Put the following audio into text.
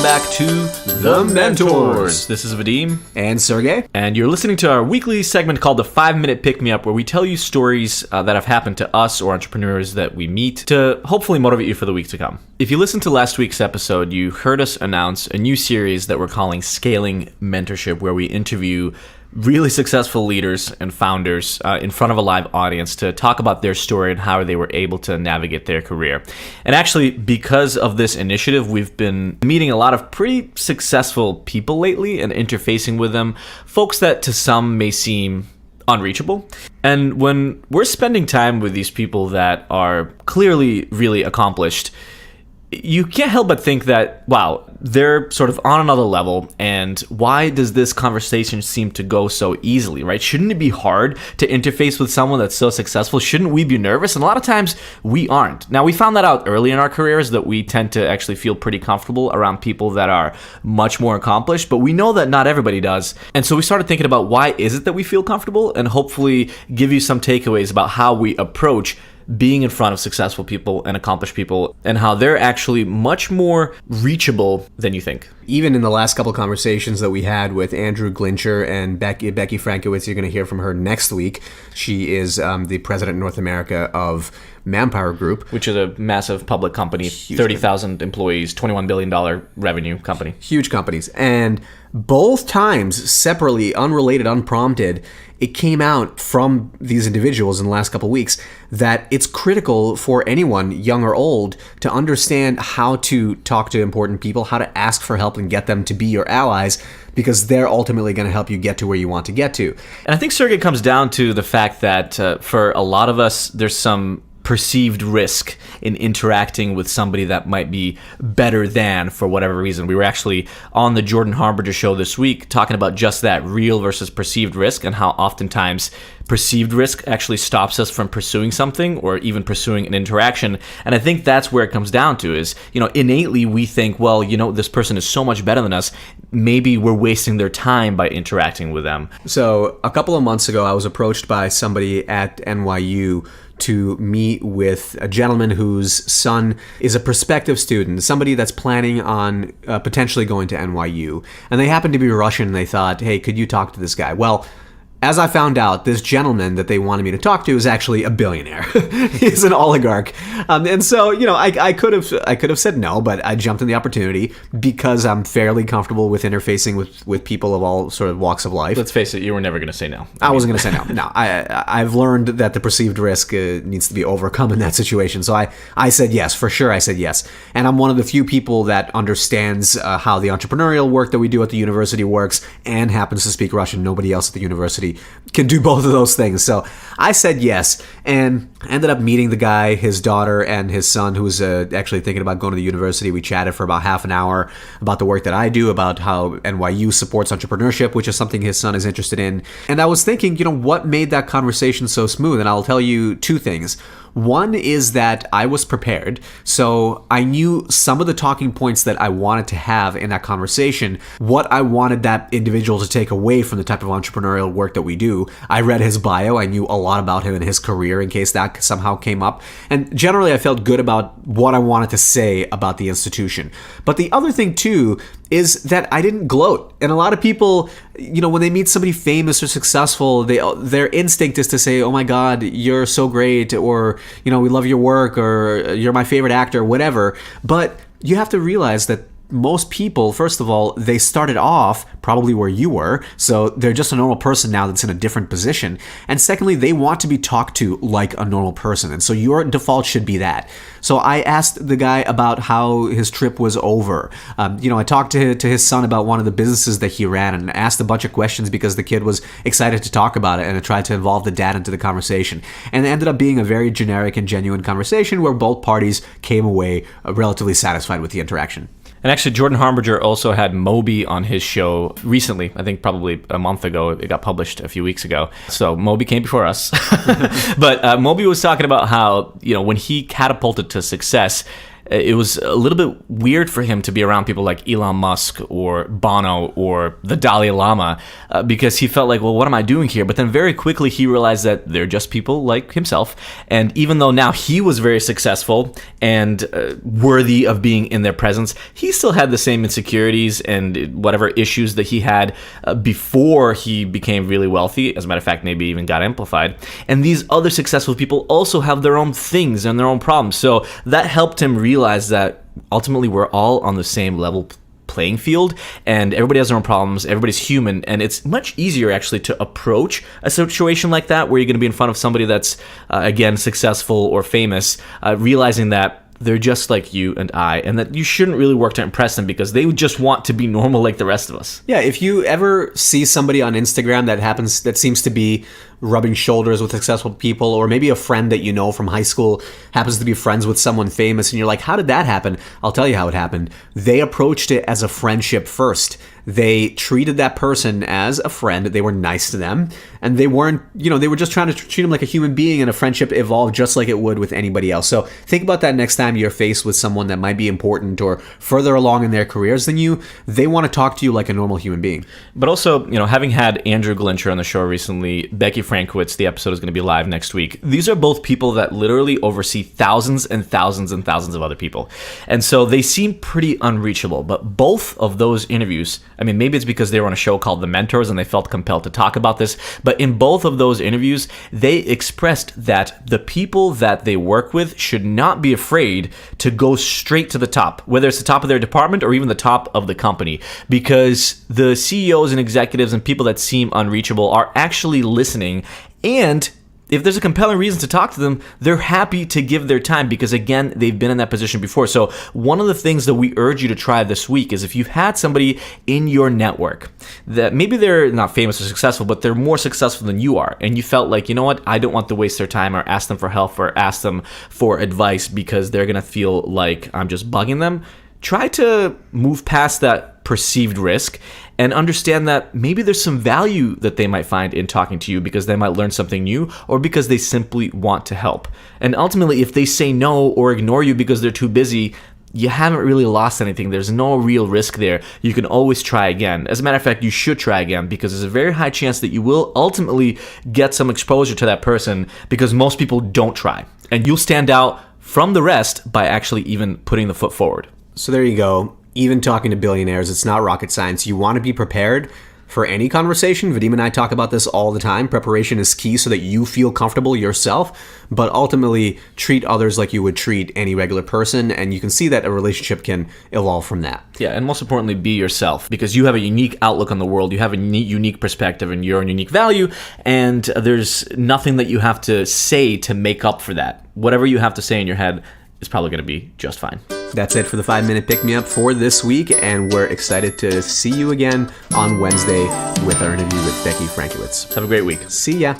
welcome back to The Mentors. This is Vadim. And Sergei. And you're listening to our weekly segment called the 5-Minute Pick-Me-Up, where we tell you stories that have happened to us or entrepreneurs that we meet to hopefully motivate you for the week to come. If you listened to last week's episode, you heard us announce a new series that we're calling Scaling Mentorship, where we interview really successful leaders and founders in front of a live audience to talk about their story and how they were able to navigate their career. And actually, because of this initiative, we've been meeting a lot of pretty successful people lately and interfacing with them, folks that to some may seem unreachable. And when we're spending time with these people that are clearly really accomplished, you can't help but think that, wow, they're sort of on another level, and why does this conversation seem to go so easily, right? Shouldn't it be hard to interface with someone that's so successful? Shouldn't we be nervous? And a lot of times we aren't. Now, we found that out early in our careers, that we tend to actually feel pretty comfortable around people that are much more accomplished, but we know that not everybody does. And so we started thinking about why is it that we feel comfortable, and hopefully give you some takeaways about how we approach being in front of successful people and accomplished people, and how they're actually much more reachable than you think. Even in the last couple of conversations that we had with Andrew Glincher and Becky Frankowitz, you're going to hear from her next week. She is the president in North America of Manpower Group, which is a massive public company, 30,000 employees, $21 billion revenue company. Huge companies. And both times, separately, unrelated, unprompted, it came out from these individuals in the last couple of weeks that it's critical for anyone, young or old, to understand how to talk to important people, how to ask for help and get them to be your allies, because they're ultimately going to help you get to where you want to get to. And I think, Sergei, it comes down to the fact that for a lot of us, there's some perceived risk in interacting with somebody that might be better than, for whatever reason. We were actually on the Jordan Harbinger Show this week talking about just that, real versus perceived risk, and how oftentimes perceived risk actually stops us from pursuing something or even pursuing an interaction. And I think that's where it comes down to is, innately we think, well, this person is so much better than us. Maybe we're wasting their time by interacting with them. So a couple of months ago, I was approached by somebody at NYU to meet with a gentleman whose son is a prospective student, somebody that's planning on potentially going to NYU. And they happened to be Russian, and they thought, hey, could you talk to this guy? Well, as I found out, this gentleman that they wanted me to talk to is actually a billionaire. He's an oligarch. And so, I could have said no, but I jumped in the opportunity because I'm fairly comfortable with interfacing with people of all sort of walks of life. Let's face it, you were never going to say no. I wasn't going to say no. No, I've learned that the perceived risk needs to be overcome in that situation. So I said yes, for sure I said yes. And I'm one of the few people that understands how the entrepreneurial work that we do at the university works and happens to speak Russian. Nobody else at the university can do both of those things. So I said yes, and ended up meeting the guy, his daughter, and his son, who was actually thinking about going to the university. We chatted for about half an hour about the work that I do, about how NYU supports entrepreneurship, which is something his son is interested in. And I was thinking, what made that conversation so smooth? And I'll tell you two things. One is that I was prepared, so I knew some of the talking points that I wanted to have in that conversation, what I wanted that individual to take away from the type of entrepreneurial work that we do. I read his bio, I knew a lot about him and his career in case that somehow came up, and generally I felt good about what I wanted to say about the institution. But the other thing too is that I didn't gloat. And a lot of people, when they meet somebody famous or successful, their instinct is to say, oh my God, you're so great, or, we love your work, or you're my favorite actor, whatever. But you have to realize that most people, first of all, they started off probably where you were, so they're just a normal person now that's in a different position. And secondly, they want to be talked to like a normal person, and so your default should be that. So I asked the guy about how his trip was over. I talked to his son about one of the businesses that he ran, and asked a bunch of questions because the kid was excited to talk about it, and I tried to involve the dad into the conversation. And it ended up being a very generic and genuine conversation where both parties came away relatively satisfied with the interaction. And actually, Jordan Harbinger also had Moby on his show recently. I think probably a month ago. It got published a few weeks ago. So Moby came before us. But Moby was talking about how, when he catapulted to success, it was a little bit weird for him to be around people like Elon Musk or Bono or the Dalai Lama because he felt like, well, what am I doing here? But then very quickly he realized that they're just people like himself. And even though now he was very successful and worthy of being in their presence, he still had the same insecurities and whatever issues that he had before he became really wealthy. As a matter of fact, maybe even got amplified. And these other successful people also have their own things and their own problems. So that helped him realize that ultimately we're all on the same level playing field and everybody has their own problems, everybody's human, and it's much easier actually to approach a situation like that where you're going to be in front of somebody that's again successful or famous, realizing that they're just like you and I, and that you shouldn't really work to impress them because they just want to be normal like the rest of us. Yeah, if you ever see somebody on Instagram that seems to be rubbing shoulders with successful people, or maybe a friend that you know from high school happens to be friends with someone famous, and you're like, how did that happen? I'll tell you how it happened. They approached it as a friendship first. They treated that person as a friend. They were nice to them, and they weren't, they were just trying to treat them like a human being, and a friendship evolved just like it would with anybody else. So think about that next time you're faced with someone that might be important or further along in their careers than you. They want to talk to you like a normal human being. But also, having had Andrew Glincher on the show recently, Becky Frankowitz, the episode is going to be live next week. These are both people that literally oversee thousands and thousands and thousands of other people. And so they seem pretty unreachable. But both of those interviews, maybe it's because they were on a show called The Mentors and they felt compelled to talk about this. But in both of those interviews, they expressed that the people that they work with should not be afraid to go straight to the top, whether it's the top of their department or even the top of the company, because the CEOs and executives and people that seem unreachable are actually listening. And if there's a compelling reason to talk to them, they're happy to give their time because, again, they've been in that position before. So one of the things that we urge you to try this week is if you've had somebody in your network that maybe they're not famous or successful, but they're more successful than you are, and you felt like, you know what, I don't want to waste their time or ask them for help or ask them for advice because they're going to feel like I'm just bugging them, try to move past that perceived risk and understand that maybe there's some value that they might find in talking to you because they might learn something new or because they simply want to help. And ultimately, if they say no or ignore you because they're too busy, you haven't really lost anything. There's no real risk there. You can always try again. As a matter of fact, you should try again because there's a very high chance that you will ultimately get some exposure to that person because most people don't try. And you'll stand out from the rest by actually even putting the foot forward. So there you go. Even talking to billionaires, it's not rocket science. You want to be prepared for any conversation. Vadim and I talk about this all the time. Preparation is key so that you feel comfortable yourself, but ultimately treat others like you would treat any regular person, and you can see that a relationship can evolve from that. Yeah, and most importantly, be yourself, because you have a unique outlook on the world. You have a unique perspective and your own unique value, and there's nothing that you have to say to make up for that. Whatever you have to say in your head is probably going to be just fine. That's it for the 5-Minute Pick-Me-Up for this week, and we're excited to see you again on Wednesday with our interview with Becky Frankowitz. Have a great week. See ya.